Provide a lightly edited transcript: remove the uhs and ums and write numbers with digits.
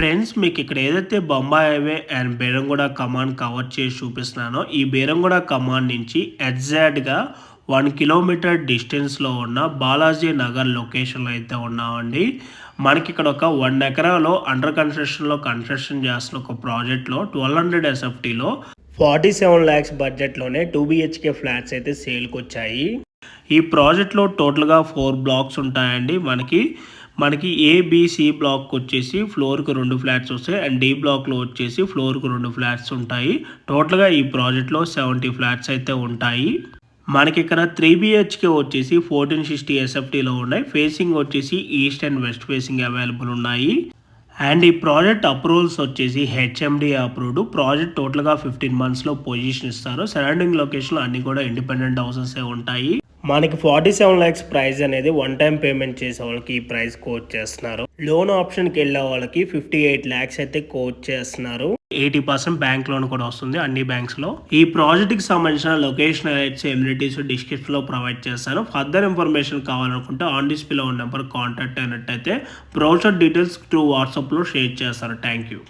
Friends మీకు ఇక్కడ ఏదైతే Bombay highway and Beeramguda command cover చేసి చూపిస్తున్నానో ఈ బేరంగూడ కమాండ్ నుంచి ఎగ్జాక్ట్గా 1 కిలోమీటర్ డిస్టెన్స్లో ఉన్న బాలాజీ నగర్ లొకేషన్లో అయితే ఉన్నామండి. మనకి ఇక్కడ ఒక 1 ఎకరాలో అండర్ కన్స్ట్రక్షన్లో కన్స్ట్రక్షన్ చేస్తున్న ఒక ప్రాజెక్ట్లో 1200 SFTలో 47 lakhs బడ్జెట్లోనే 2 BHK ఫ్లాట్స్ అయితే సేల్కి వచ్చాయి. ఈ ప్రాజెక్ట్లో టోటల్గా 4 బ్లాక్స్ ఉంటాయండి. మనకి ఏబిసి బ్లాక్ వచ్చేసి ఫ్లోర్కి 2 ఫ్లాట్స్ వస్తాయి అండ్ డి బ్లాక్లో వచ్చేసి ఫ్లోర్కి 2 ఫ్లాట్స్ ఉంటాయి. టోటల్గా ఈ ప్రాజెక్ట్లో 70 ఫ్లాట్స్ అయితే ఉంటాయి. మనకి ఇక్కడ 3 BHK వచ్చేసి 1460 SFTలో ఉన్నాయి. ఫేసింగ్ వచ్చేసి east and west facing available ఉన్నాయి. అండ్ ఈ ప్రాజెక్ట్ అప్రూవల్స్ వచ్చేసి హెచ్ఎండి అప్రూవ్డ్. ప్రాజెక్ట్ టోటల్గా 15 monthsలో పొజిషన్ ఇస్తారు. సరౌండింగ్ లొకేషన్లో అన్ని కూడా ఇండిపెండెంట్ హౌసెస్ ఉంటాయి. మనకి 47 lakhs ప్రైస్ అనేది వన్ టైం పేమెంట్ చేసే వాళ్ళకి ఈ ప్రైస్ కోట్ చేస్తున్నారు. లోన్ ఆప్షన్కి వెళ్ళే వాళ్ళకి 58 lakhs అయితే కోట్ చేస్తున్నారు. 80% బ్యాంక్ లోన్ కూడా వస్తుంది అన్ని బ్యాంక్స్ లో. ఈ ప్రాజెక్ట్ కి సంబంధించిన లొకేషన్ ఎమ్యూనిటీస్ డిస్క్రిప్షన్ లో ప్రొవైడ్ చేస్తాను. ఫర్దర్ ఇన్ఫర్మేషన్ కావాలనుకుంటే ఆన్ డిస్ప్లే ఉన్న నెంబర్ కాంటాక్ట్ అయినట్టయితే బ్రౌచర్ డీటెయిల్స్ త్రూ వాట్సాప్ లో షేర్ చేస్తారు. Thank you.